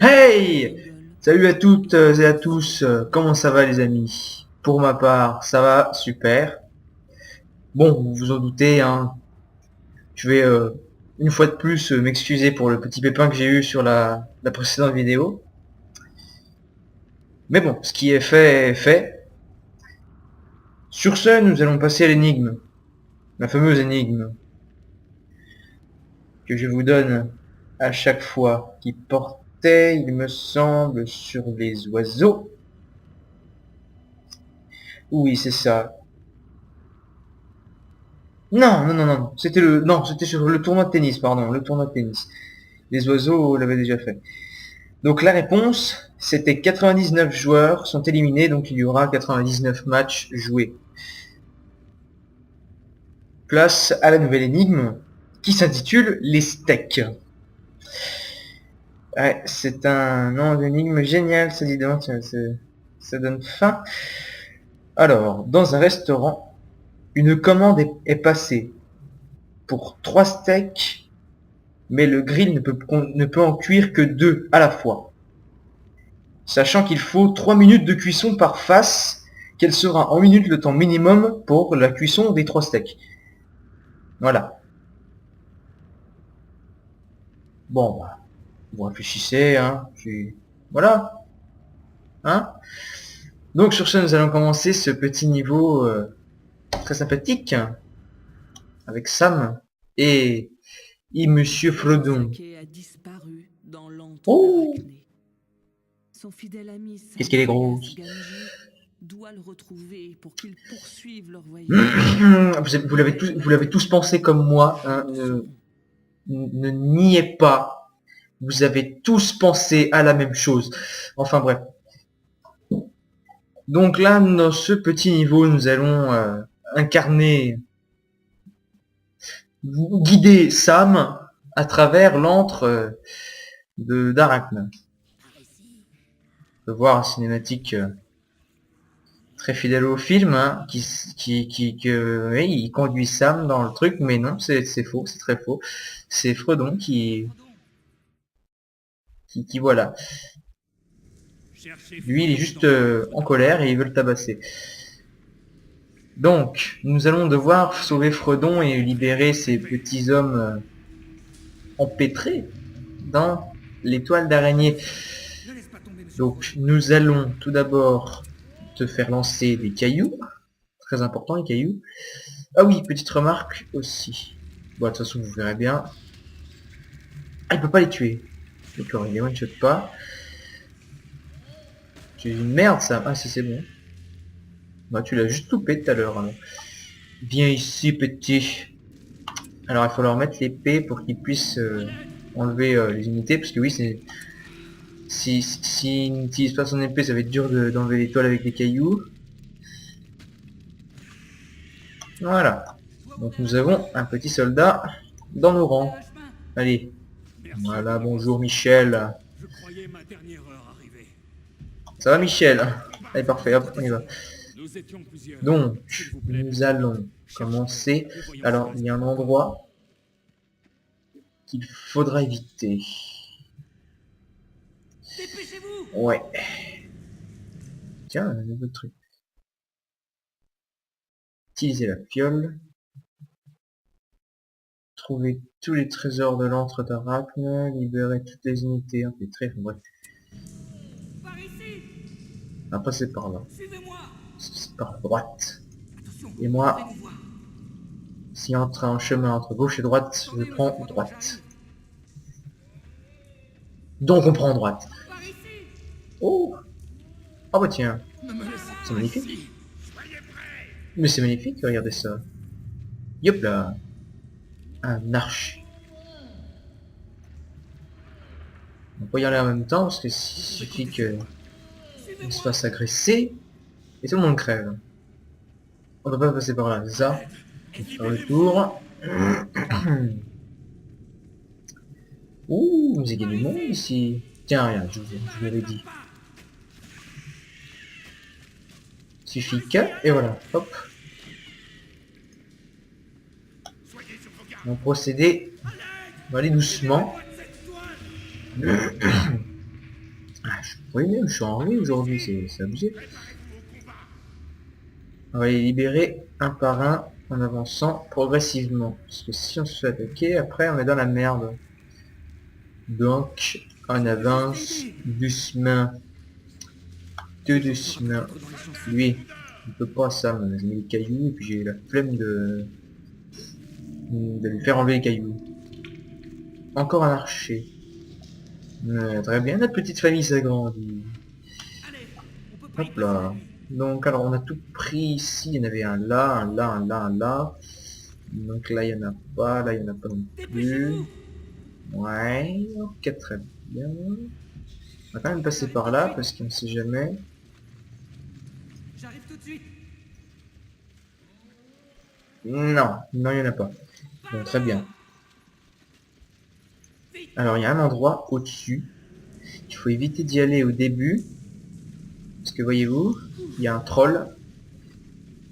Hey! Salut à toutes et à tous, comment ça va les amis? Pour ma part, ça va super. Bon, vous vous en doutez, hein, je vais une fois de plus m'excuser pour le petit pépin que j'ai eu sur la précédente vidéo. Mais bon, ce qui est fait est fait. Sur ce, nous allons passer à l'énigme. La fameuse énigme que je vous donne à chaque fois, qui portait, il me semble, sur les oiseaux. Oui, c'est ça. Non, non, non, non. C'était sur le tournoi de tennis, pardon, le tournoi de tennis. Les oiseaux l'avaient déjà fait. Donc la réponse, c'était 99 joueurs sont éliminés, donc il y aura 99 matchs joués. Place à la nouvelle énigme, qui s'intitule les steaks. Ouais, c'est un nom d'énigme génial, ça dit donc, ça donne faim. Alors, dans un restaurant, une commande est passée pour 3 steaks, mais le grill ne peut en cuire que 2 à la fois. Sachant qu'il faut 3 minutes de cuisson par face, quel sera en minutes le temps minimum pour la cuisson des 3 steaks. Voilà. Bon, bah, vous réfléchissez, hein, voilà, hein. Donc sur ce, nous allons commencer ce petit niveau très sympathique avec Sam et Monsieur Frodon. Oh, qu'est-ce qu'elle est grosse. Doit le retrouver pour qu'ils poursuivent leur voyage. Vous l'avez tous pensé comme moi, hein, ne niez pas. Vous avez tous pensé à la même chose. Enfin bref. Donc là, dans ce petit niveau, nous allons incarner, guider Sam à travers l'antre d'Arachne. On peut voir un cinématique très fidèle au film, hein, oui, il conduit Sam dans le truc, mais non, c'est faux, c'est très faux. C'est Frodon qui voilà. Lui, il est juste en colère et il veut le tabasser. Donc, nous allons devoir sauver Frodon et libérer ces petits hommes empêtrés dans l'étoile d'araignée. Donc, nous allons tout d'abord te faire lancer des cailloux. Très important, les cailloux. Ah oui, petite remarque aussi. Bon, de toute façon, vous verrez bien. Ah, il peut pas les tuer. D'accord, il les one-shot pas. C'est une merde, ça. Ah, si, c'est bon. Bah, tu l'as juste loupé tout à l'heure. Hein. Viens ici, petit. Alors, il faut leur mettre l'épée pour qu'ils puissent enlever les unités. Parce que oui, c'est... S'il n'utilise pas son épée, ça va être dur d'enlever l'étoile avec les cailloux. Voilà. Donc nous avons un petit soldat dans nos rangs. Allez. Voilà, bonjour Michel. Ça va Michel? Allez, parfait, hop, on y va. Donc, nous allons commencer. Alors, il y a un endroit qu'il faudra éviter. Ouais. Tiens, un nouveau truc. Utiliser la fiole. Trouver tous les trésors de l'antre d'Arachne. Libérer toutes les unités infiltrées. Enfin, bref. Après, c'est par là. C'est par droite. Et moi, si entre un chemin entre gauche et droite, je prends droite. Donc on prend droite. Oh. Ah bah tiens. C'est magnifique. Mais c'est magnifique, regardez ça. Yop là. Un arche. On peut y aller en même temps parce que suffit que on se fasse agresser et tout le monde crève. On peut pas passer par là, c'est ça. On va faire le tour. Ouh, mais il y a du monde ici. Tiens, regarde, je vous l'avais dit. Suffit que, et voilà, hop. On va procéder. On va aller doucement. Oui, même, je suis en vie aujourd'hui, c'est abusé. On va les libérer un par un en avançant progressivement. Parce que si on se fait attaquer, après on est dans la merde. Donc, on avance doucement. Tout doucement. Lui, il peut pas ça, j'ai mis les cailloux et puis j'ai la flemme de lui faire enlever les cailloux. Encore un archer. Très bien, notre petite famille s'agrandit. Hop là. Donc alors on a tout pris ici, il y en avait un là, un là, un là, un là. Donc là il n'y en a pas, là il n'y en a pas non plus. Ouais, ok, très bien. On va quand même passer par là parce qu'on ne sait jamais. J'arrive tout de suite. Non, non il n'y en a pas. Bon, très bien. Alors il y a un endroit au-dessus. Il faut éviter d'y aller au début. Parce que voyez-vous, il y a un troll.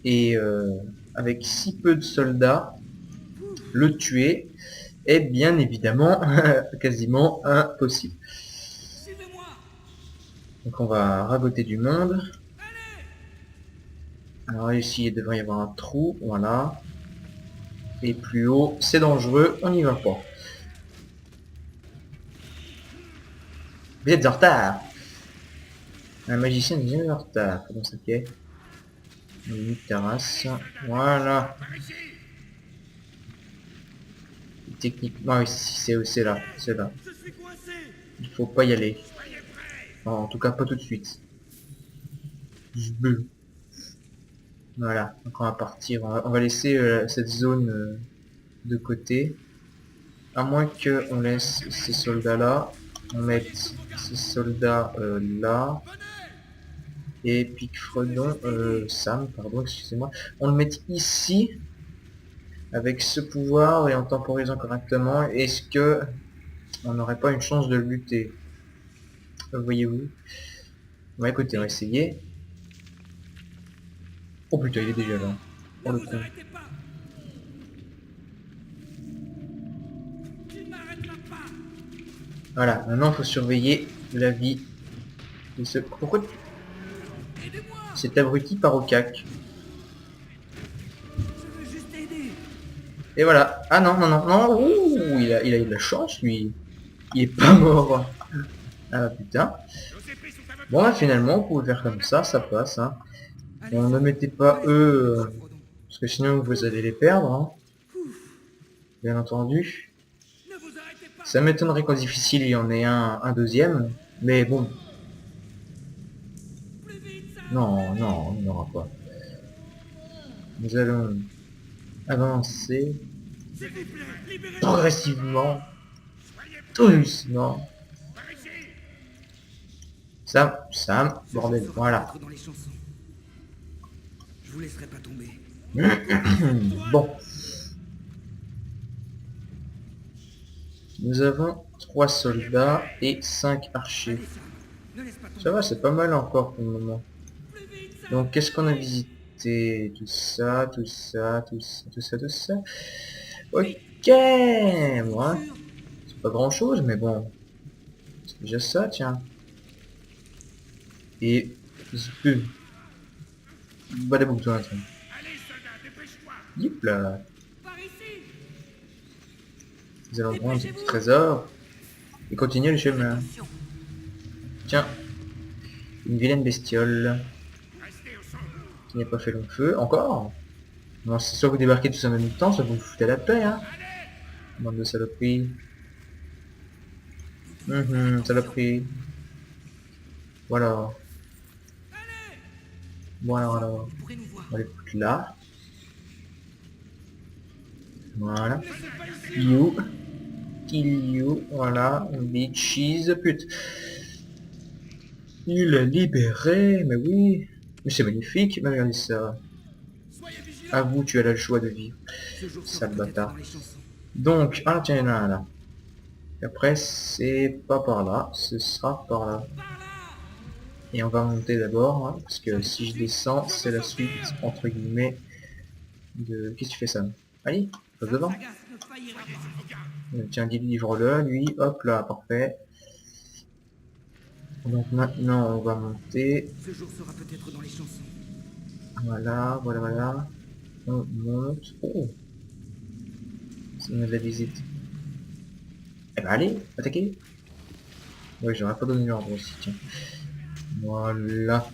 Et avec si peu de soldats, le tuer est bien évidemment quasiment impossible. Suivez-moi. Donc on va ragoter du monde. Alors ici il devrait y avoir un trou, voilà. Et plus haut, c'est dangereux, on n'y va pas. Vous êtes en retard. Un magicien n'est jamais en retard, comment ça fait? Une terrasse, voilà. Techniquement, oui, c'est là, c'est là. Je suis coincé. Il faut pas y aller. Enfin, en tout cas, pas tout de suite. Bleu. Voilà, donc on va partir, on va laisser cette zone de côté. À moins que on laisse ces soldats là, on mette ces soldats là. Et Pic-Fredon, Sam, pardon, excusez-moi, on le met ici, avec ce pouvoir et en temporisant correctement, est-ce que on n'aurait pas une chance de lutter? Voyez-vous? Bon écoutez, on va essayer. Oh putain, il est déjà là. Oh le con. Arrêtez pas. Il m'arrêtera pas. Voilà, maintenant il faut surveiller la vie de ce... Pourquoi Aidez-moi. cet abruti part au cac? Je veux juste aider. Et voilà. Ah non, non, non, non. Ouh, il a eu de la chance, lui. Il est pas mort. Ah putain. Bon, bah, finalement, vous pouvez faire comme ça passe. Hein. Allez, On ne mettez pas eux, parce que sinon vous allez les perdre, hein. Bien entendu. ne vous arrêtez pas. Ça m'étonnerait qu'en difficile il y en ait un deuxième, mais bon, Plus vite, ça. non, non, on n'aura pas. Nous allons avancer S'il vous plaît, libérez-moi. progressivement, tout doucement. Sam, bordel, voilà. Dans les chansons. Je vous laisserai pas tomber. Bon. Nous avons 3 soldats et 5 archers. Ne laisse pas tomber. Ça va, c'est pas mal encore pour le moment. Plus vite, ça. Donc qu'est-ce qu'on a visité? Tout ça, tout ça, tout ça, tout ça, tout ça. Ok, moi, c'est pas grand chose, mais bon. C'est déjà ça, tiens. Et... Boum. Badaboum, toi, attends. Yip là. Par ici. Nous allons prendre ce petit trésor. Et continuer le chemin. Tiens. Une vilaine bestiole. Qui n'a pas fait long feu. Encore? Non, c'est soit vous débarquez tous en même temps, soit vous vous foutez la paix, hein. Bande de saloperies. Saloperie. Voilà. Bon alors, Vous pourrez nous voir. on va les foutre là. Voilà. You. Kill you. Voilà. Bitches. Pute. Il est libéré. Mais oui. Mais c'est magnifique. Mais regardez ça. Soyez vigilants. À vous, tu as la joie de vivre. Ce jour Sale sera peut-être bâtard. dans les chansons. Donc, ah tiens, il y en a un là. Et après, c'est pas par là. Ce sera par là. Et on va monter d'abord, hein, parce que si je descends, c'est la suite, entre guillemets, de... Qu'est-ce que tu fais, Sam? Allez, passe devant. Sagas ne faillira pas. Tiens, livre-le, lui, hop là, parfait. Donc maintenant on va monter. Ce jour sera peut-être dans les chansons. Voilà, voilà, voilà. On monte. Oh, ça me de la visite. Eh ben allez, attaquez. Ouais, j'aurais pas donné l'ordre aussi, tiens. Voilà.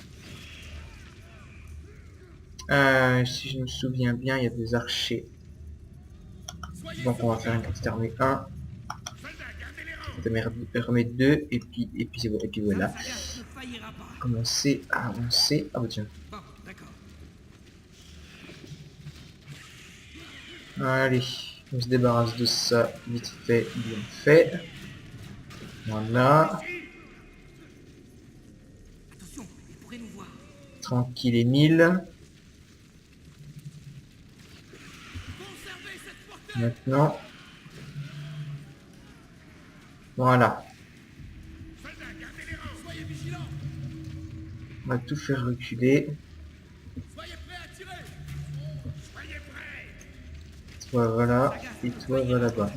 Si je me souviens bien, il y a des archers. Donc on va faire une petite armée 1. Armée 2 et puis voilà. Samsagas ne faillira pas. Commencer à avancer. Ah bah tiens. Bon, d'accord. Allez, on se débarrasse de ça vite fait, bien fait. Voilà. Attention, ils pourraient nous voir. Tranquille et mille. Maintenant. Voilà. On va tout faire reculer. Toi voilà, et toi va là-bas.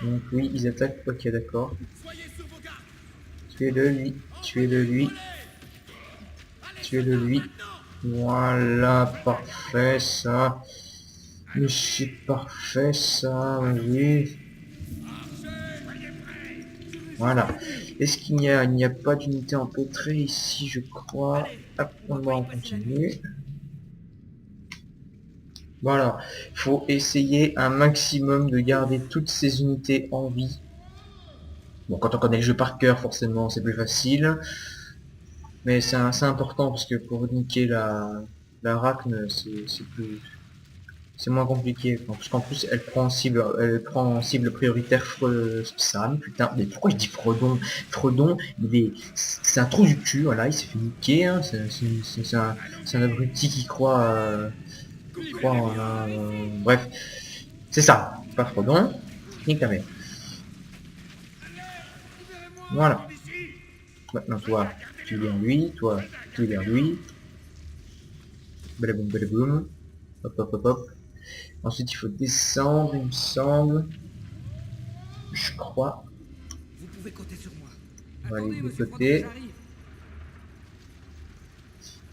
Donc oui, ils attaquent. Ok, d'accord. Tuez-le lui, tuez-le lui, tuez-le lui. Voilà, parfait ça. Mais c'est parfait ça, oui. Voilà. Est-ce qu'il n'y a, il n'y a pas d'unité empêtrée ici, je crois. Hop, on va en continuer. Voilà. Il faut essayer un maximum de garder toutes ces unités en vie. Bon, quand on connaît le jeu par cœur, forcément, c'est plus facile. Mais c'est important parce que pour niquer la racne, c'est plus... C'est moins compliqué, parce qu'en plus elle prend en cible prioritaire Sam, putain, mais pourquoi je dis Frodon? Frodon, c'est un trou du cul, voilà, il s'est fait niquer, hein, c'est un abruti qui croit, bref, c'est ça, pas Frodon, nique ta mère. Voilà. Maintenant toi, tu libères lui, toi, tu libères lui. Balaboum, balaboum. Hop, hop, hop, hop. Ensuite, il faut descendre, il me semble. Je crois. Vous pouvez compter sur moi. On va aller Attendez, de monsieur côté. Frodon, j'arrive.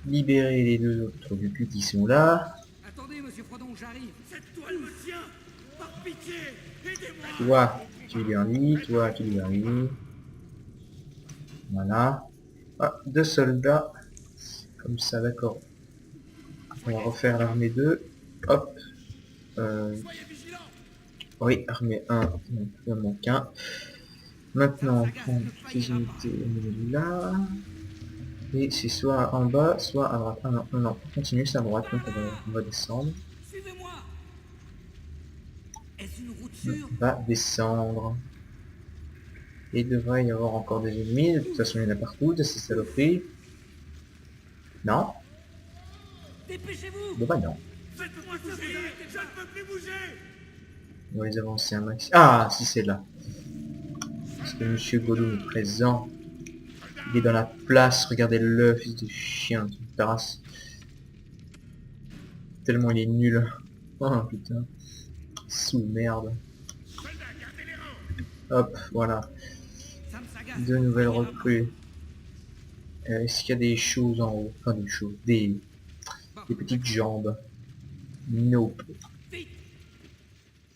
Libérer les deux autres du cul qui sont là. Attendez, monsieur Frodon, j'arrive. Cette toile me tient. Par pitié, aidez-moi. Toi, tu libères lui. Toi, tu libères lui. Voilà. Ah, deux soldats. Comme ça, d'accord. On va refaire l'armée 2. Hop. Oui, armée 1. Il en manque un. Maintenant, on prend ces unités au niveau de là. Et c'est soit en bas, soit à droite. Ah non, non, non. On continue, c'est à droite, donc on va descendre. Suivez-moi. Est-ce une route On sûre? va descendre. Et il devrait y avoir encore des ennemis. De toute façon, il y en a partout, de ces saloperies. Non? Dépêchez-vous. Bon bah non. Faites-moi bouger. Je ne peux plus bouger. On va les avancer un max. Ah, si c'est là. Parce que Monsieur Gollum est présent. Il est dans la place. Regardez-le, fils de chien. Tu me terrasses. Tellement il est nul. Oh putain. Sous merde. Hop, voilà. Samsagas. Deux nouvelles recrues. Est-ce qu'il y a des choses en haut? Enfin des choses. Des petites jambes. Nope. Vite.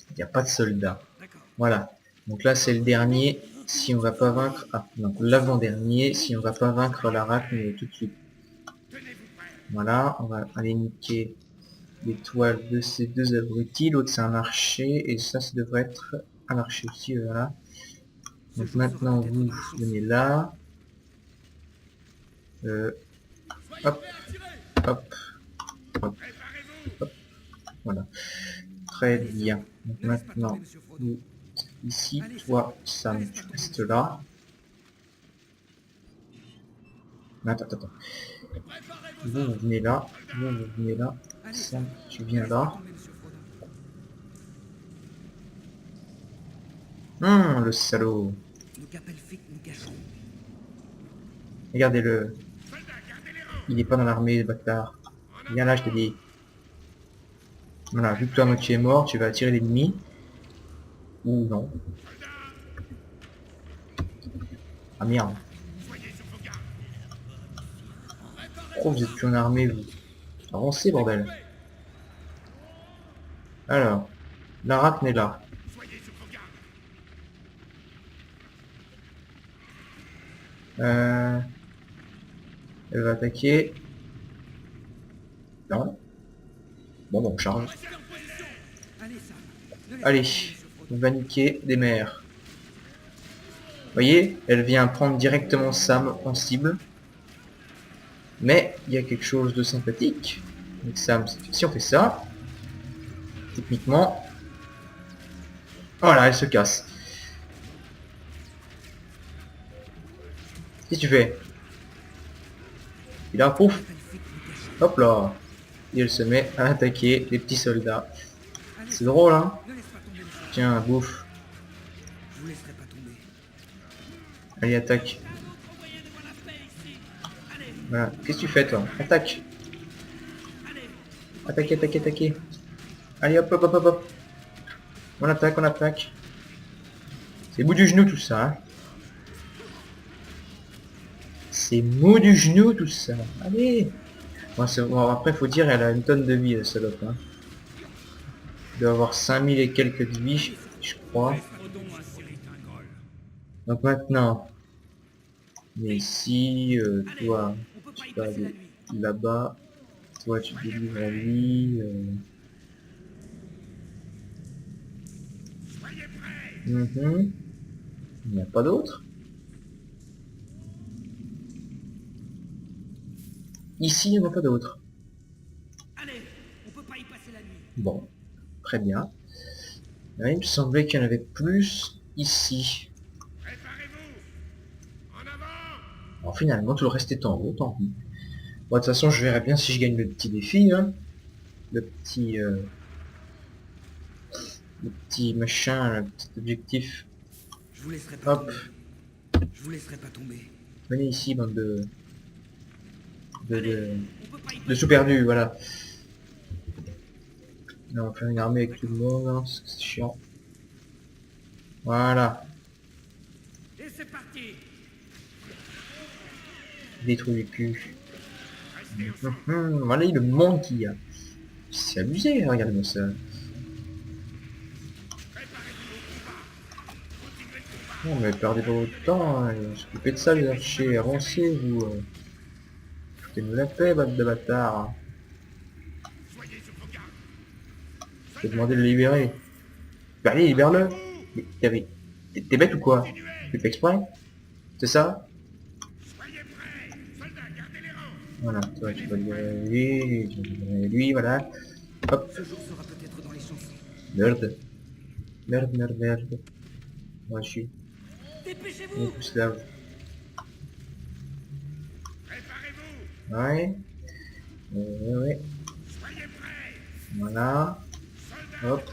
Il n'y a pas de soldats. D'accord. Voilà. Donc là c'est le dernier. Si on va pas vaincre... Ah, donc l'avant-dernier. Si on va pas vaincre la racne tout de suite. Voilà. On va aller niquer les toiles de ces deux abrutis. L'autre c'est un archer. Et ça devrait être un archer aussi. Voilà. Donc maintenant vous venez là. Hop. Hop. Hop. Hop. Voilà. Très bien. Donc maintenant, vous, ici, toi, Sam, tu restes là. Attends, attends. Vous venez là. Vous venez là. Sam, tu viens là. Le salaud. Regardez-le. Il est pas dans l'armée, le bâtard. Viens là, je te dis. Voilà, vu que toi, tu es mort, tu vas attirer l'ennemi. Ou non. Ah merde. Pourquoi vous êtes plus en armée, vous? Avancez, bordel. Alors, l'Arachne est là. Soyez sur vos gardes. Elle va attaquer. Non. Bon, on charge. Restez en position. Allez, Sam. Ne laissez Allez, pas tomber ce front. on va niquer des mers. Vous voyez, elle vient prendre directement Sam en cible. Mais il y a quelque chose de sympathique avec Sam. Si on fait ça, techniquement, voilà, elle se casse. Qu'est-ce que tu fais? Il a un pouf. Hop là. Et elle se met à attaquer les petits soldats. C'est drôle, hein? Ne laisse pas tomber le front. Tiens, bouffe. Je vous laisserai pas tomber. Allez, attaque. Voilà. Qu'est-ce que tu fais, toi? Attaque. Attaquez, attaquez, attaquez. Allez, hop, hop, hop, hop, hop. On attaque, on attaque. C'est bout du genou, tout ça, hein. C'est mou du genou, tout ça. Allez. Bon, bon, après, faut dire, elle a une tonne de vie, la salope, hein. Elle doit avoir 5000 et quelques de vie, je crois. Donc maintenant, mais si toi, tu vas aller là-bas, toi tu délivres à lui. Il n'y a pas d'autre. Ici, il n'y en a pas d'autre. Allez, on peut pas y passer la nuit. Bon, très bien. Là, il me semblait qu'il y en avait plus ici. Préparez-vous. En avant. Alors finalement, tout le reste est en haut, tant pis. Bon, de toute façon, je verrai bien si je gagne le petit défi, hein. Le petit machin, le petit objectif. Je vous laisserai pas Hop, tomber. Je vous laisserai pas tomber. venez ici, bande de On peut pas y de passer. sous-perdus, voilà. Là, on va faire une armée avec tout le monde, hein, parce que c'est chiant. Voilà, Et c'est parti. détruit les culs. Restez au Voilà le monde qu'il y a. C'est abusé, regardez-moi ça. Non mais perdez pas votre temps, hein, s'occuper de ça les archers, avancez vous. Foutez-nous la paix, bande de bâtards. Je vais demander de le libérer. Bah allez, libère-le. Mais t'es bête ou quoi? Tu fais exprès? C'est ça? Voilà, toi tu vas libérer lui, tu vas libérer lui, voilà. Hop, Ce jour sera peut-être dans les chansons. merde. Merde, merde, merde. Moi je suis. On est Dépêchez-vous. tous là. Préparez-vous. Ouais. Ouais. Soyez prêts. Voilà. Hop.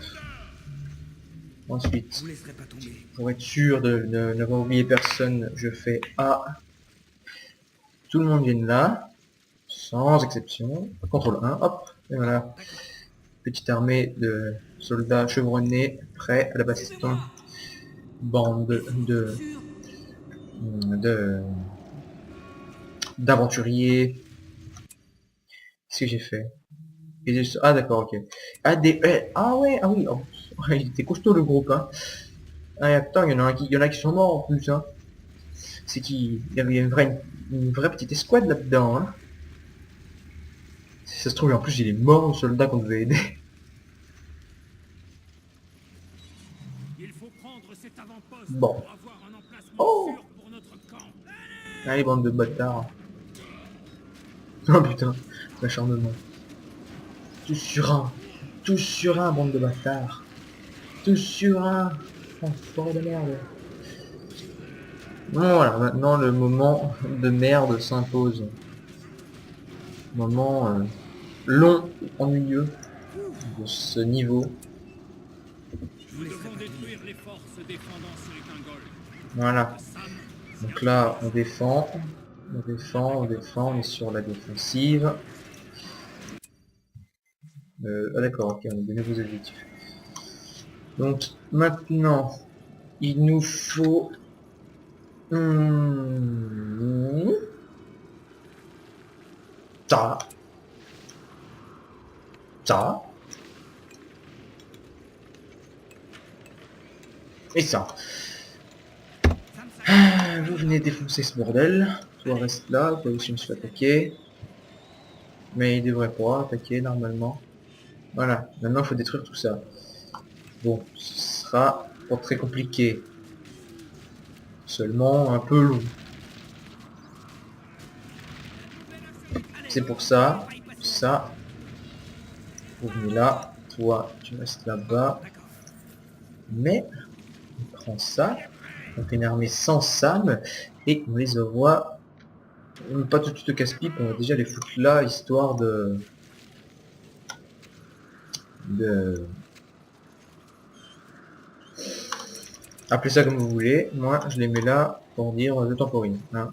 Je Ensuite, vous laisserai pas tomber. pour être sûr de n'avoir oublié personne, je fais A. Tout le monde vient là. Sans exception. CTRL 1, hop. Et voilà. Petite armée de soldats chevronnés, prêts à la baston. Bande d'aventuriers. Qu'est-ce que j'ai fait? Ah d'accord, ok. Ah, ah ouais, ah oui, oh, il était costaud le groupe, hein. Ah attends, il y en a qui sont morts en plus, hein. C'est qu'il y avait une vraie petite escouade là-dedans, hein. Si ça se trouve, en plus, il est mort le soldat qu'on devait aider. Il faut prendre cet avant-poste Bon. pour avoir un emplacement Oh. sûr pour notre camp. Allez, bande de bâtards. Oh putain, l'acharnement. Tous sur un, bande de bâtards. Tous sur un. Oh, forêt de merde. Bon, voilà, maintenant le moment de merde s'impose. Moment long, ennuyeux de ce niveau. Nous devons détruire les forces défendant Sultangol. Voilà. Donc là, on défend. On est sur la défensive. Ah d'accord, ok, on a de nouveaux objectifs. Donc maintenant, il nous faut... Ça. Ça. Et ça. Ça me sac. Ah, vous venez défoncer ce bordel. Toi reste là, toi aussi je me suis fait attaquer. Mais il devrait pas attaquer normalement. Voilà, maintenant il faut détruire tout ça. Bon, ce sera pas très compliqué. Seulement un peu long. C'est pour ça, ça, vous venez là, toi tu restes là-bas. D'accord. Mais on prend ça, on fait une armée sans sable et on les envoie pas tout de suite au casse-pipe, on va déjà les foutre là histoire de appelez ça comme vous voulez. Moi je les mets là pour dire je temporine. Hein.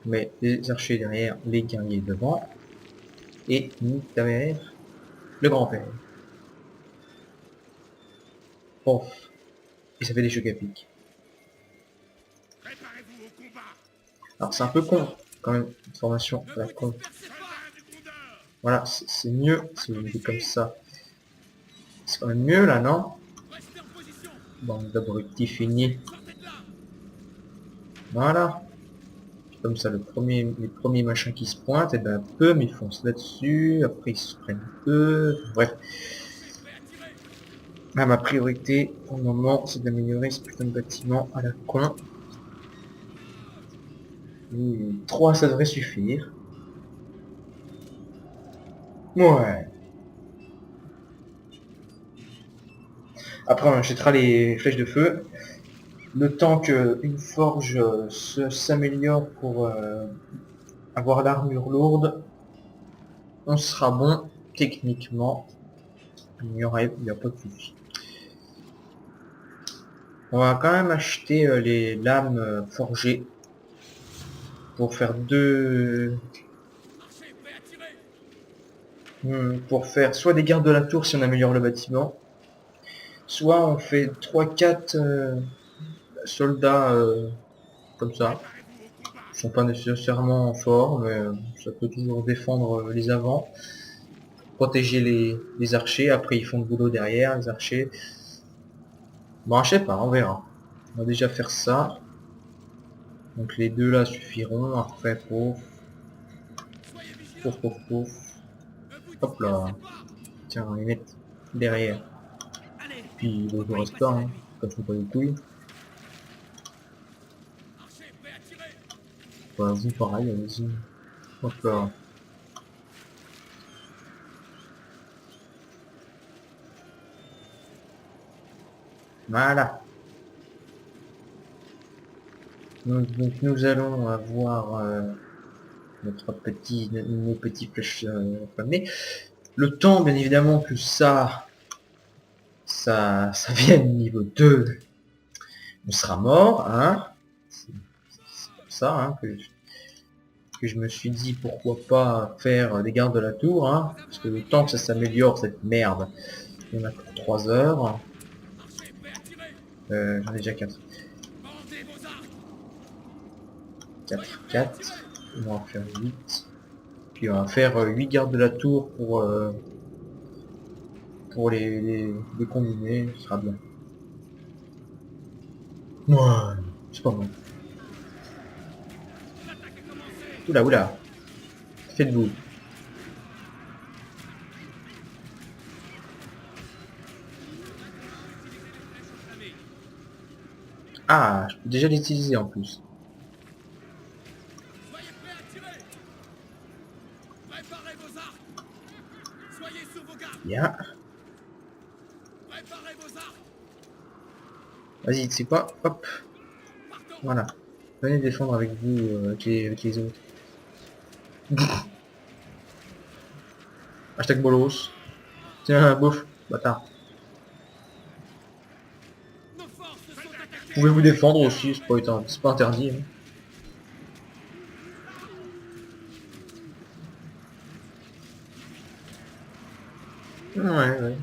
Mais les archers derrière, les guerriers devant et nous derrière le grand-père. Pof. Et ça fait des chocs à pic. Préparez-vous au combat. Alors c'est un peu con quand même, une formation à la con. Dispersez pas du Gondor. Voilà, c'est mieux si vous dites comme ça. C'est quand même mieux là, non? Restez en position. Bande d'abrutis fini. Sortez de là. Voilà. Comme ça, les premiers machins qui se pointent, et ben peu, mais ils foncent là-dessus. Après ils se prennent peu. Bref. Prêt à tirer. Là, ma priorité pour le moment, c'est d'améliorer ce putain de bâtiment à la con. 3 ça devrait suffire. Ouais. Après on achètera les flèches de feu. Le temps qu'une forge s'améliore pour avoir l'armure lourde, on sera bon techniquement. Il y a pas de souci. On va quand même acheter les lames forgées pour faire Archer, prêt à tirer. pour faire soit des gardes de la tour si on améliore le bâtiment, soit on fait 3-4 soldats comme ça. Préparez-vous au combat. Ils sont pas nécessairement forts, mais ça peut toujours défendre les avants, protéger les archers. Après ils font le boulot derrière, les archers. Bon, je sais pas, on verra. On va déjà faire ça. Donc les deux là suffiront. Après, pouf, Soyez vigilants. pouf, pouf, pouf. Ne vous Hop là. dispersez pas. Tiens, on va les mettre derrière. Allez. Puis On le va y reste passer pas, la hein. nuit. Casse-nous pas les couilles. Archer, prêt à tirer. Bah, vous pareil, allez-y. Hop là. Voilà. Donc nous allons avoir nos petits flèches enflammées. Le temps, bien évidemment, que ça vienne niveau 2, on sera mort, hein. C'est comme ça, hein, que je me suis dit pourquoi pas faire des gardes de la tour, hein, parce que le temps que ça s'améliore, cette merde, on a pour 3 heures. Archer, prêt à tirer. J'en ai déjà 4. Bandez vos arcs. 4. On va en faire 8. Puis on va faire 8 gardes de la tour pour les combiner, ce sera bien. Ouais, c'est pas mal. L'attaque est commencée. Oula, oula. Faites-vous. Ah, je peux déjà l'utiliser en plus. Soyez prêts à tirer. Préparez vos arcs. Soyez sur vos gardes. Bien. Préparez vos arcs. Vas-y, tu sais quoi? Hop. Partons. Voilà. Venez défendre avec vous, avec les autres. Hashtag bolos. Tiens, bouffe, bâtard. Nos forces sont Vous attaquées. pouvez vous défendre aussi, c'est pas interdit. Hein. Ouais.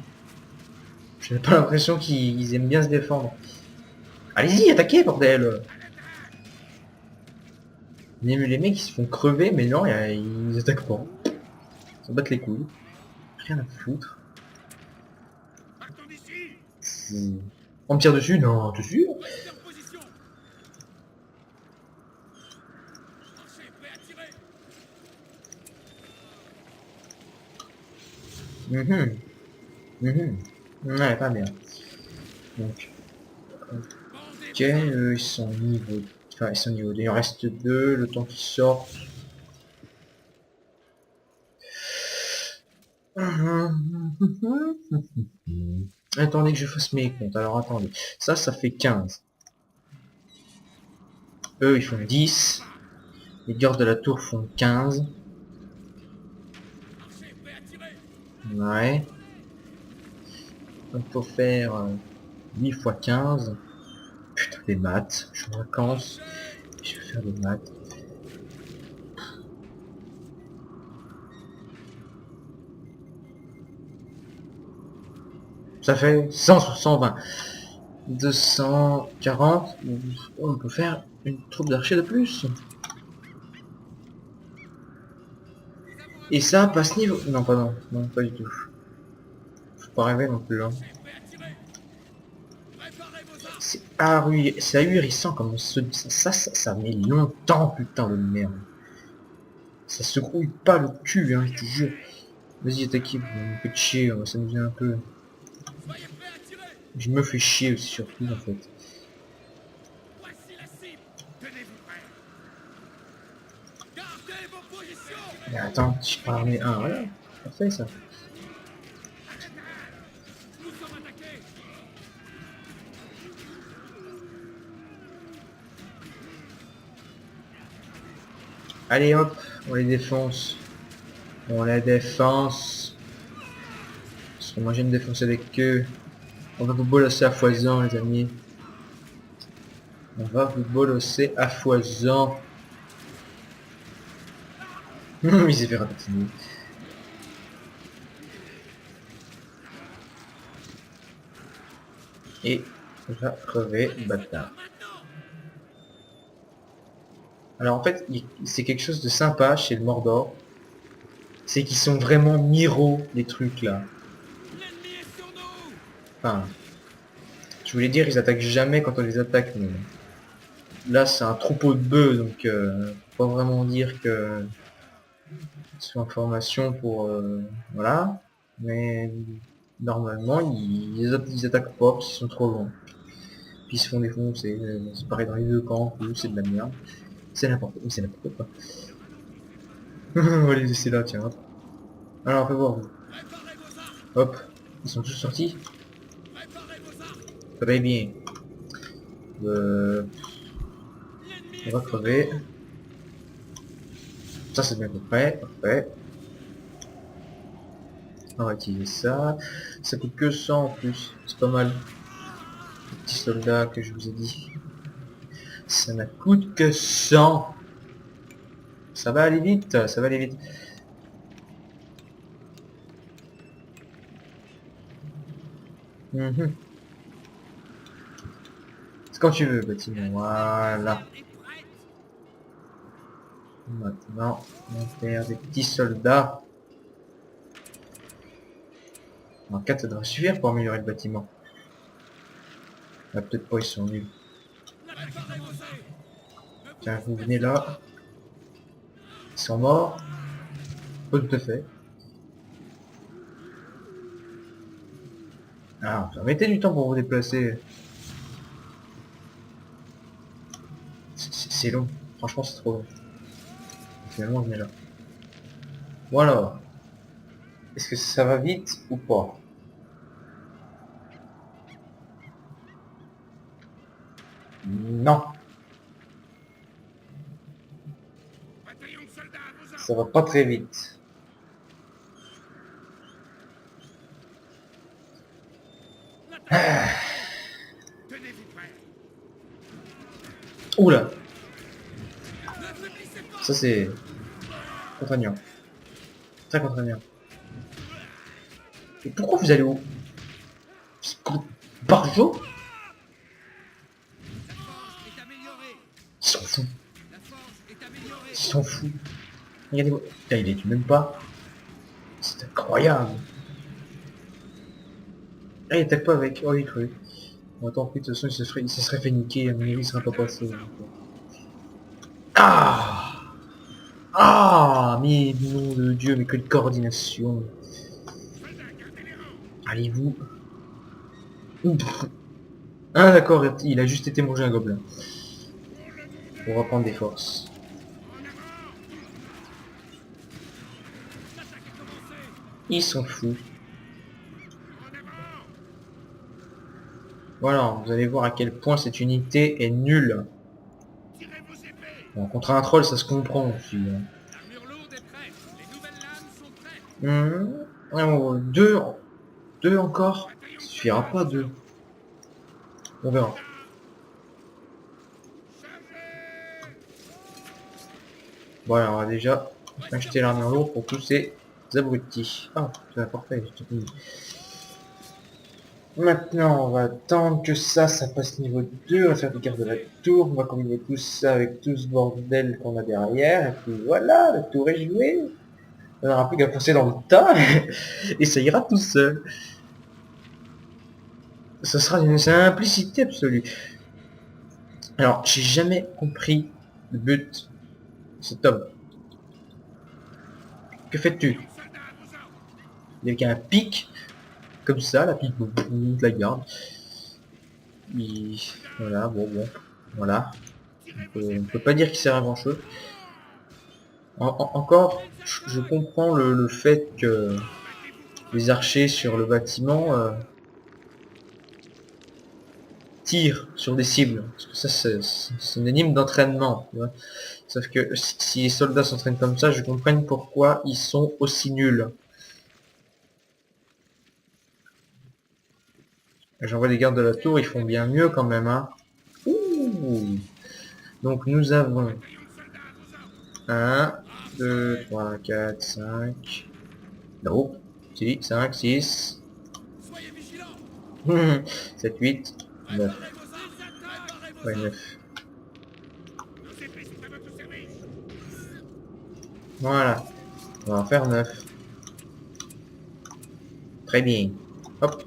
J'ai pas l'impression qu'ils aiment bien se défendre. Allez-y, attaquez, bordel! Les mecs ils se font crever, mais non, ils attaquent pas. Ça batte les couilles. Rien à foutre. Partons d'ici. On me tire dessus? Non, dessus. Restez en position. Archer, prêt à tirer. Ouais, pas bien. Donc, Bandez ok, eux, ils sont niveau... Enfin, ils sont niveau 2. Il en reste 2, le temps qu'ils sortent. Attendez que je fasse mes comptes. Alors, attendez. Ça fait 15. Eux, ils font 10. Les gardes de la tour font 15. Archer, prêt à tirer. Ouais. Donc, faut faire 8 fois 15. Putain, des maths. Je suis en vacances. Je vais faire des maths. Ça fait 100, 120. 240. On peut faire une troupe d'archers de plus. Et ça, pas ce niveau. Non, pardon. Non, pas du tout. Faut pas rêver non plus. Hein. Archer, prêt à tirer. Préparez vos armes. C'est ahurissant comme ça met longtemps, putain de merde. Ça se grouille pas le cul, hein, je te jure. Vas-y, attaquez, vous me faites chier, on va s'amuser un peu. Soyez prêts à tirer. Je me fais chier aussi surtout en fait. Voici la cible. Tenez-vous prêts. Gardez vos positions. Mais attends, je peux en ramener un, voilà. Parfait ça. Nous sommes attaqués. Allez hop, on les défonce. On les défonce. Parce que moi j'aime défoncer avec eux. On va vous bolosser à foison les amis. On va vous bolosser à foison. Il s'est fait rapetiner. Et il va crever, bâtard. Alors en fait, c'est quelque chose de sympa chez le Mordor. C'est qu'ils sont vraiment miro, les trucs là. L'ennemi est sur nous. Enfin, je voulais dire, ils attaquent jamais quand on les attaque, mais là c'est un troupeau de bœufs, donc faut pas vraiment dire que c'est une formation pour voilà. Mais normalement, ils attaquent pas, parce qu'ils sont trop loin. Puis ils se font défoncer. C'est pareil dans les deux camps, c'est de la merde. C'est n'importe quoi. On va les laisser là, tiens. Hop. Alors, fais voir vous. Préparez vos armes. Hop. Ils sont tous sortis. Préparez vos armes. Très bien. L'ennemi On est va sur crever. nous. Ça c'est bien à peu près. Parfait. On va utiliser ça. Ça coûte que 100 en plus. C'est pas mal. Les petits soldats que je vous ai dit. Ça ne coûte que 100. Ça va aller vite. Ça va aller vite. Mhm. C'est quand tu veux, bâtiment. Voilà. Est prête. Maintenant, on va faire des petits soldats. En 4, ça devrait suffire pour améliorer le bâtiment. Là, peut-être pas, ils sont nuls. Préparez vos armes. Tiens, vous venez là. Ils sont morts. Pas tout à fait. Ah, mettez du temps pour vous déplacer. C'est long. Franchement, c'est trop long. Finalement, je mets là. Bon alors. Est-ce que ça va vite ou pas? Non. Bataillon de soldats à vos armes. Ça va pas très vite. Tenez-vous prêts. Oula. Ne faiblissez pas. Ça c'est contraignant. Très contraignant. Et pourquoi vous allez où? Barjo? La forge est améliorée. Ils s'en foutent. La forge est améliorée. Ils s'en foutent. Regardez-moi. Putain, il est tue même pas. C'est incroyable. Ah, il attaque pas avec. Oh, il crut. Bon, tant pis, de toute façon, il se serait fait niquer. À mon avis, il serait pas passé. Donc. Ah. Ah, mais nom de Dieu, mais quelle coordination. Allez-vous. Ah d'accord, il a juste été mangé un gobelin. Pour reprendre des forces. Ils sont fous. Voilà, vous allez voir à quel point cette unité est nulle. Bon, contre un troll, ça se comprend aussi. Hein. Oh, deux encore. Ça suffira pas deux. On verra. Voilà, on va déjà acheter l'armure lourde pour tous ces abrutis. Ah, c'est parfait. Maintenant, on va attendre que ça passe niveau 2. On va faire des cartes de la tour. On va combiner tout ça avec tout ce bordel qu'on a derrière. Et puis voilà, le tour est joué. On n'aura plus qu'à foncer dans le tas. Et ça ira tout seul. Ce sera d'une simplicité absolue. Alors, j'ai jamais compris le but de cet homme. Que fais-tu? Il y a un pic, comme ça, la pique, de la garde. Voilà, bon, voilà. On peut pas dire qu'il sert à grand chose. Encore, je comprends le fait que les archers sur le bâtiment tirent sur des cibles. Parce que ça, c'est une énigme d'entraînement. Sauf que si les soldats s'entraînent comme ça, je comprends pourquoi ils sont aussi nuls. J'envoie des gardes de la tour, ils font bien mieux quand même, hein. Ouh. Donc nous avons 1, 2, 3, 4, 5. Non. 6, 5, 6. 7, 8, 9. Ouais, 9. Voilà. On va en faire 9. Très bien. Hop.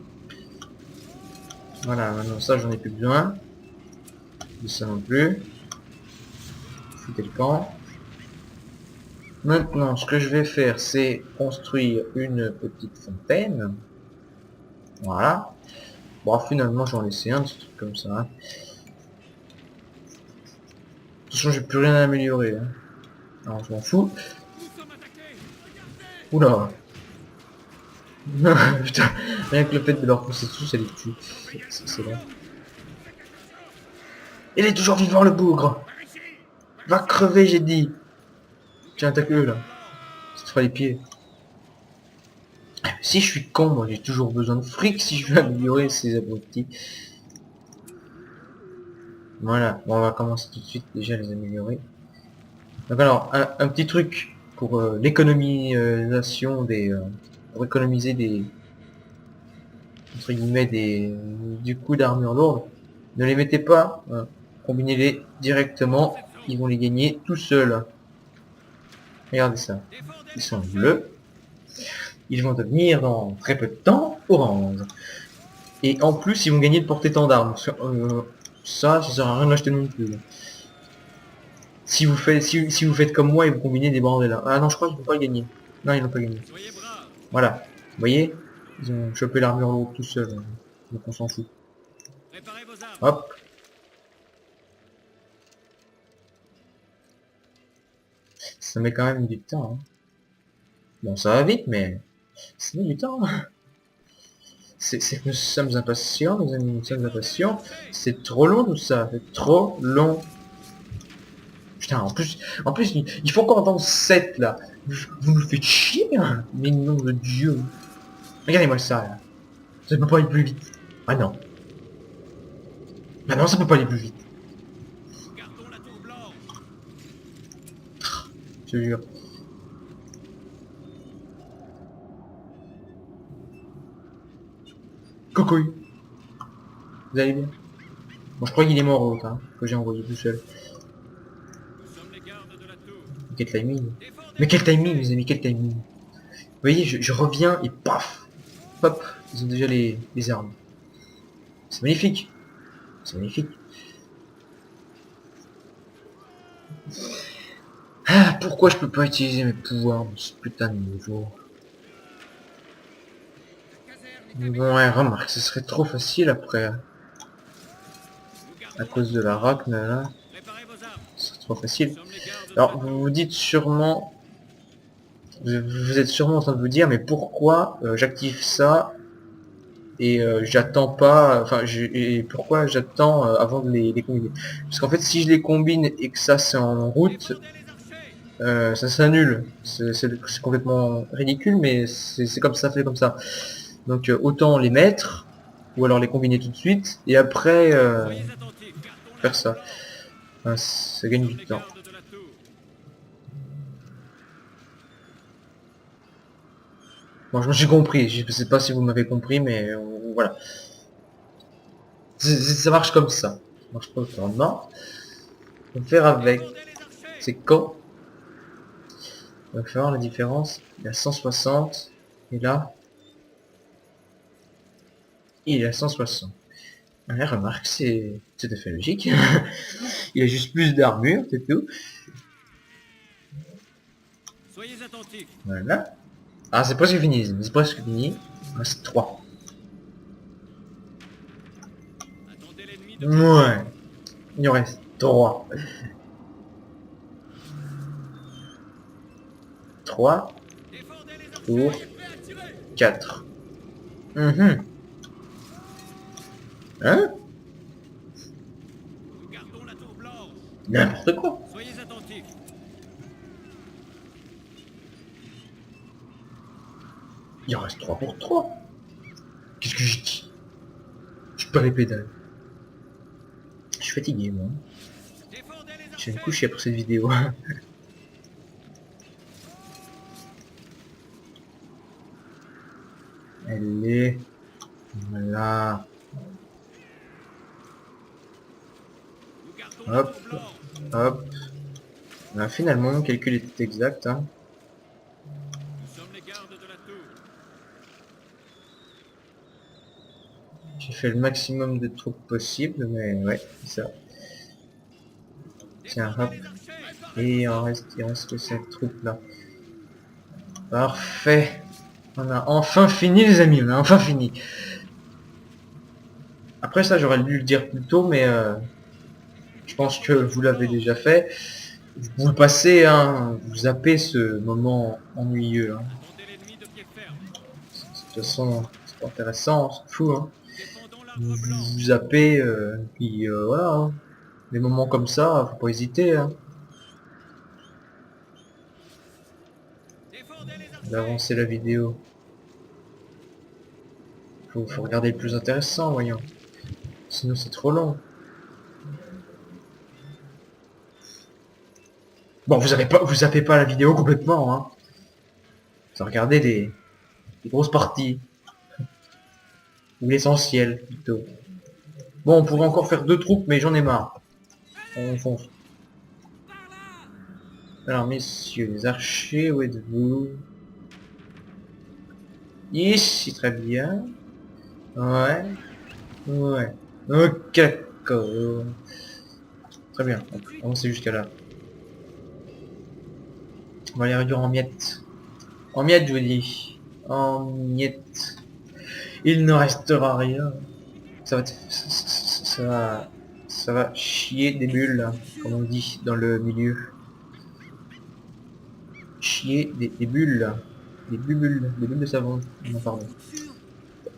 Voilà, maintenant ça j'en ai plus besoin. De ça non plus. C'était le camp. Maintenant, ce que je vais faire, c'est construire une petite fontaine. Voilà. Bon, finalement, j'en laissais un, de ce truc comme ça. Hein. De toute façon, j'ai plus rien à améliorer. Hein. Alors, je m'en fous. Oula. Putain, rien que le fait de leur pousser dessus, ça les tue. C'est bon. Il est toujours vivant, le bougre. Va crever, j'ai dit. Tiens, attaque-le, là. Ça te fera les pieds. Si je suis con, moi j'ai toujours besoin de fric si je veux améliorer ces abrutis. Voilà, bon, on va commencer tout de suite déjà à les améliorer. Donc alors, un petit truc pour l'économisation des... pour économiser des... entre guillemets du coup d'armure lourde. Ne les mettez pas, combinez-les directement, ils vont les gagner tout seuls. Regardez ça, ils sont bleus. Ils vont devenir dans très peu de temps orange. Et en plus, ils vont gagner de portée-étendard. Ça sert à rien de l'acheter non plus. Si vous faites comme moi et vous combinez des bandés là. Ah non, je crois qu'ils vont pas le gagner. Non, ils n'ont pas gagné. Voilà. Vous voyez, ils ont chopé l'armure lourde tout seul. Donc on s'en fout. Hop. Ça met quand même du temps. Hein. Bon, ça va vite, mais ça met du temps. C'est que nous sommes impatients, nos amis, nous sommes impatients. C'est trop long tout ça, c'est trop long. Putain, en plus, il faut encore dans 7 là. Vous nous faites chier, hein. Mais nom de Dieu. Regardez-moi ça là. Ça peut pas aller plus vite. Ah non. Ah non, ça peut pas aller plus vite. Je te jure. Coucouille. Vous allez bien? Bon, je crois qu'il est mort l'autre, hein, que j'ai envoyé tout seul. Quel timing. Mais quel timing, mes amis, quel timing. voyez, je reviens et paf, hop, ils ont déjà les armes. C'est magnifique. C'est magnifique. Ah, pourquoi je peux pas utiliser mes pouvoirs dans ce putain de niveau? Bon, ouais, remarque, ce serait trop facile après. À cause de la racne, là. C'est trop facile. Alors, vous vous dites sûrement... Vous êtes sûrement en train de vous dire, mais pourquoi j'active ça et j'attends pas... Enfin, et pourquoi j'attends avant de les combiner? Parce qu'en fait, si je les combine et que ça c'est en route, ça s'annule. C'est complètement ridicule, mais c'est comme ça, fait comme ça. Donc autant les mettre, ou alors les combiner tout de suite, et après faire ça. Enfin, ça gagne du temps. Bon, je me suis compris, je sais pas si vous m'avez compris, mais voilà. Ça marche comme ça. Ça marche pas autrement. On va faire avec. C'est quand on va faire la différence. Il a 160, et là, il a 160. Ouais, remarque, c'est tout à fait logique. Il a juste plus d'armure, c'est tout. Soyez attentifs. Voilà. Ah, c'est presque fini, c'est presque fini. Il reste 3. Attendez l'ennemi de... Ouais. Il en reste 3. 3 Défendez les pour archers. Prêt à tirer. 4. Hein? Nous gardons la tour blanche. N'importe quoi. Soyez attentifs. Il en reste 3 pour 3. Qu'est-ce que je dis? Je perds les pédales. Je suis fatigué, moi. Défendez les Je vais me archers. coucher après cette vidéo. Elle est... Voilà. Nous gardons la Hop. tour blanche. Hop. Finalement, mon calcul était exact. Hein. Nous sommes les gardes de la tour. J'ai fait le maximum de troupes possible, mais ouais, c'est ça. Tiens, hop. Les archers. Et il reste que cette troupe là. Parfait. On a enfin fini les amis, on a enfin fini. Après ça j'aurais dû le dire plus tôt, mais je pense que vous l'avez déjà fait. Vous le passez, hein, vous zappez ce moment ennuyeux. Hein. Attendez l'ennemi de pied ferme. De toute façon, c'est pas intéressant, on s'en fout. Hein. Défendons Vous, l'arbre blanc. vous zappez, puis voilà. Hein. Des moments comme ça, faut pas hésiter. Hein. Défendez les archers. D'avancer la vidéo. Faut regarder le plus intéressant, voyons. Sinon c'est trop long. Bon, vous zappez pas la vidéo complètement, hein. Vous regardez des grosses parties. Ou l'essentiel, plutôt. Bon, on pourrait encore faire 2 troupes, mais j'en ai marre. On fonce. Alors, messieurs, les archers, où êtes-vous? Ici, très bien. Ouais. Ouais. Ok, d'accord. Très bien. Avancez jusqu'à là. On va les réduire en miettes. En miettes, je vous dis. En miettes. Il ne restera rien. Ça va chier des bulles, là, comme on dit dans le milieu. Chier des bulles, là. Des bulles de savon. Non, pardon.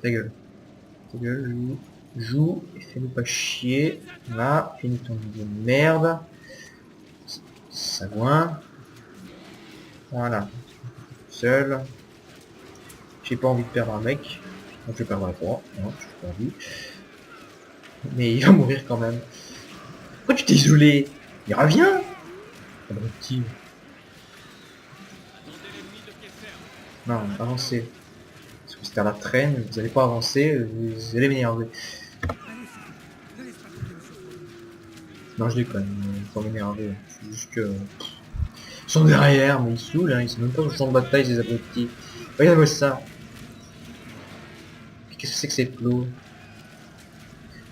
Ta gueule. Ta gueule, joue et fais-nous pas chier. Là, finis ton vidéo de merde. Sagouin. Voilà. Seul. J'ai pas envie de perdre un mec. Donc je perdrai pas. Non, je suis pas envie. Mais il va mourir quand même. Pourquoi tu t'es isolé? Il revient. Abruti. Attendez l'ennemi de pied ferme. Non, avancez. Parce que c'était à la traîne, vous allez pas avancer, vous allez m'énerver. Non, je déconne, ils vont m'énerver. C'est juste que... Ils sont derrière, mais ils saoulent, hein. Ils sont même pas au champ de bataille, ces abrutis. Regarde-moi ça. Qu'est-ce que c'est que ces plots?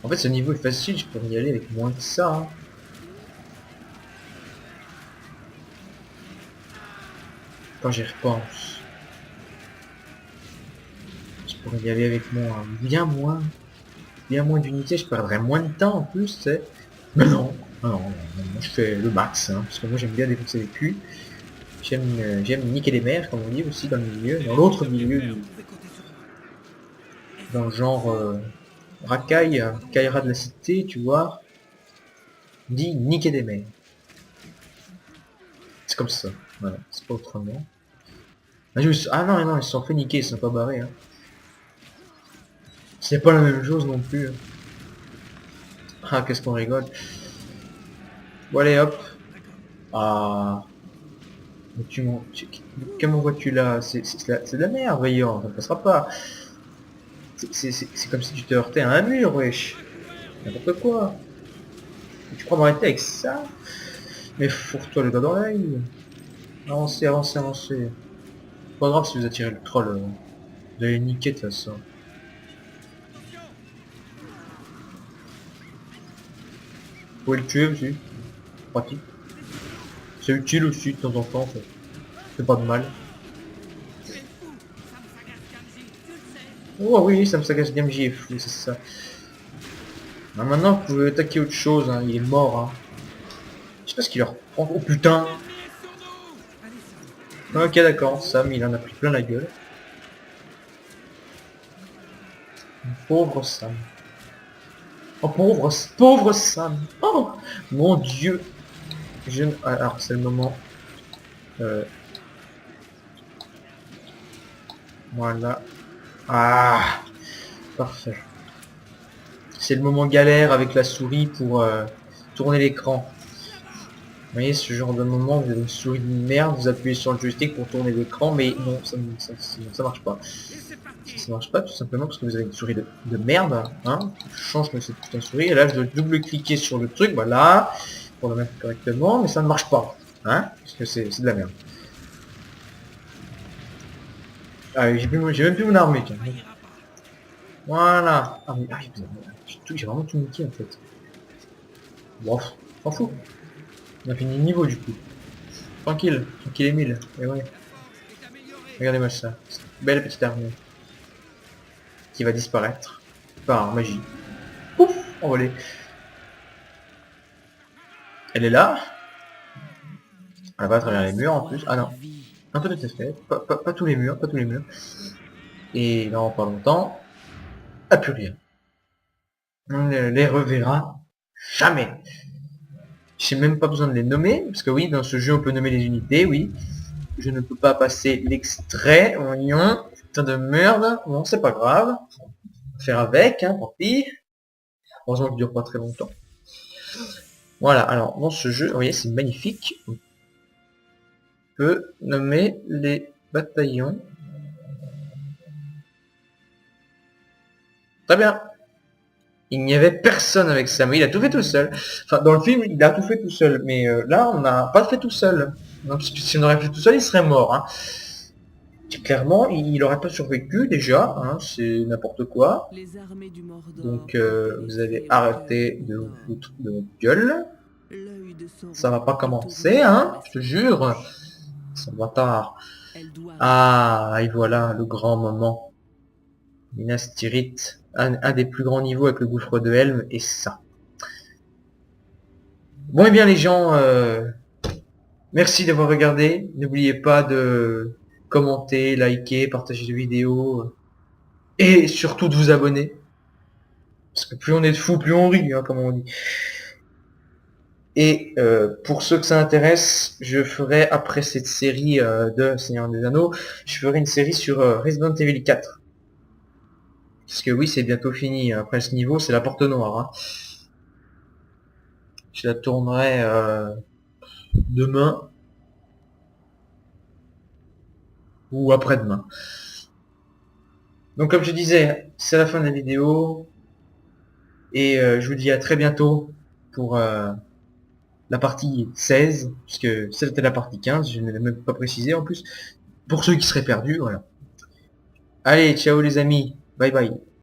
En fait, ce niveau est facile, je pourrais y aller avec moins que ça. Hein. Quand j'y repense. Je pourrais y aller avec moins, bien moins d'unités, je perdrais moins de temps en plus, tu sais. Mais non, non, moi je fais le max, hein, parce que moi j'aime bien défoncer les culs. J'aime niquer les mers, comme on dit aussi dans le milieu, dans l'autre milieu, dans le genre racaille, Kaira de la cité, tu vois, dit niquer des mers. C'est comme ça, voilà, c'est pas autrement. Ah non, non, ils se sont fait niquer, ils se sont pas barrés. Hein. C'est pas la même chose non plus. Hein. Ah, qu'est-ce qu'on rigole. Bon allez, hop. Ah... Mais comment vois-tu là? C'est de la merde, voyons, ça ne passera pas. C'est comme si tu te heurtais à un mur, wesh. N'importe quoi. Et tu crois m'arrêter avec ça? Mais fourre-toi le doigt dans l'œil. Avancez, avancez, avancez. Pas grave si vous attirez le troll. Vous allez niquer de toute façon. Vous pouvez le tuer aussi. Pratique. C'est utile aussi de temps en temps. C'est pas de mal. Oh oui, ça me sagace Gamji est fou, c'est ça. Ah, maintenant, vous pouvez attaquer autre chose, hein. Il est mort. Hein. Je sais pas ce qu'il leur prend. Oh putain. Ok, d'accord, Sam, il en a pris plein la gueule. Pauvre Sam. Oh, pauvre Sam. Oh, mon Dieu. Alors, c'est le moment. Voilà. Ah, parfait. C'est le moment galère avec la souris pour tourner l'écran. Vous voyez, ce genre de moment, vous avez une souris de merde, vous appuyez sur le joystick pour tourner l'écran, mais non, ça marche pas. Ça marche pas tout simplement parce que vous avez une souris de merde, hein. Je change cette putain de souris, et là je dois double-cliquer sur le truc, voilà, pour le mettre correctement, mais ça ne marche pas, hein, parce que c'est de la merde. Ah, j'ai même plus mon armée, tiens. Voilà. Ah, mais j'ai vraiment tout niqué en fait. Bon, s'en fout. On a fini le niveau du coup. Tranquille, tranquille Emile. Et ouais. Regardez-moi ça. Belle petite armée. Qui va disparaître. Par magie. Pouf, envolée. Elle est là. Elle va à travers les murs en plus. Ah non. Un peu de test fait. Pas tous les murs, pas tous les murs. Et dans pas longtemps. Ah plus rien. On ne les reverra jamais. J'ai même pas besoin de les nommer, parce que oui, dans ce jeu on peut nommer les unités, oui. Je ne peux pas passer l'extrait, voyons, putain de merde, bon c'est pas grave. Faire avec, hein, tant pis. Heureusement qu'il dure pas très longtemps. Voilà, alors dans ce jeu, vous voyez, c'est magnifique. On peut nommer les bataillons. Très bien. Il n'y avait personne avec ça, mais il a tout fait tout seul. Enfin, dans le film, il a tout fait tout seul, mais là, on n'a pas fait tout seul. Donc, si on aurait fait tout seul, il serait mort. Hein. Clairement, il n'aurait pas survécu déjà, hein, c'est n'importe quoi. Donc, vous allez arrêter de vous foutre de notre gueule. Ça va pas commencer, hein, je te jure. Ça va tard. Ah, et voilà le grand moment. Minas Tirith, un des plus grands niveaux avec le gouffre de Helm, et ça. Bon et bien les gens, merci d'avoir regardé. N'oubliez pas de commenter, liker, partager la vidéo, et surtout de vous abonner. Parce que plus on est de fous, plus on rit, hein, comme on dit. Et pour ceux que ça intéresse, je ferai, après cette série de Seigneur des Anneaux, je ferai une série sur Resident Evil 4. Parce que oui, c'est bientôt fini. Après ce niveau, c'est la porte noire. Hein. Je la tournerai demain. Ou après-demain. Donc comme je disais, c'est la fin de la vidéo. Et je vous dis à très bientôt pour la partie 16. Puisque c'était la partie 15, je ne l'ai même pas précisé en plus. Pour ceux qui seraient perdus, voilà. Allez, ciao les amis. Bye bye.